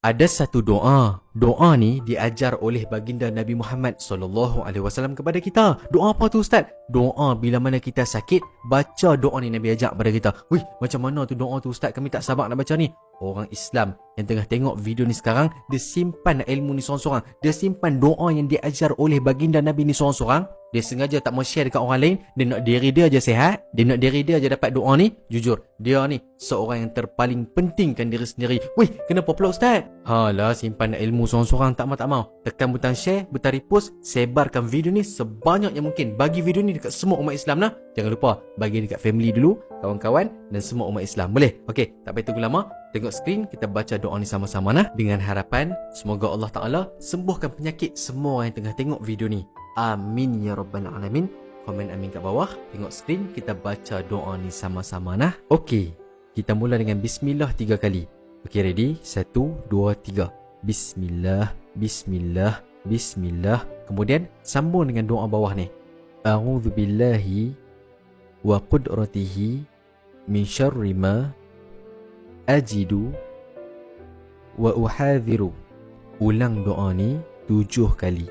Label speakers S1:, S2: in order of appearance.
S1: Ada satu doa. Doa ni diajar oleh baginda Nabi Muhammad SAW kepada kita. Doa apa tu Ustaz? Doa bila mana kita sakit, baca doa ni Nabi ajak pada kita. Wih, macam mana tu doa tu Ustaz? Kami tak sabar nak baca ni. Orang Islam yang tengah tengok video ni sekarang, dia simpan ilmu ni seorang-seorang. Dia simpan doa yang diajar oleh baginda Nabi ni seorang-seorang. Dia sengaja tak mau share dekat orang lain. Dia nak diri dia je sihat. Dia nak diri dia je dapat doa ni. Jujur, dia ni seorang yang terpaling pentingkan diri sendiri. Wih, kenapa pula Ustaz? Halah, simpan ilmu seorang-seorang, tak mau. Tekan butang share, butang repost, sebarkan video ni sebanyak yang mungkin. Bagi video ni dekat semua umat Islam lah. Jangan lupa bagi dekat family dulu, kawan-kawan dan semua umat Islam. Boleh? Okey, tak payah tunggu lama. Tengok skrin, kita baca doa ni sama-sama nah. Dengan harapan semoga Allah Ta'ala sembuhkan penyakit semua orang yang tengah tengok video ni. Amin ya rabbal alamin. Komen amin kat bawah. Tengok skrin, kita baca doa ni sama-sama nah. Okey, kita mula dengan bismillah 3 kali. Okey, ready? 1, 2, 3. Bismillah, bismillah, bismillah. Kemudian sambung dengan doa bawah ni. A'udzu billahi wa qudratihi min syarri ma ajidu wa uhadhiru. Ulang doa ni 7 kali.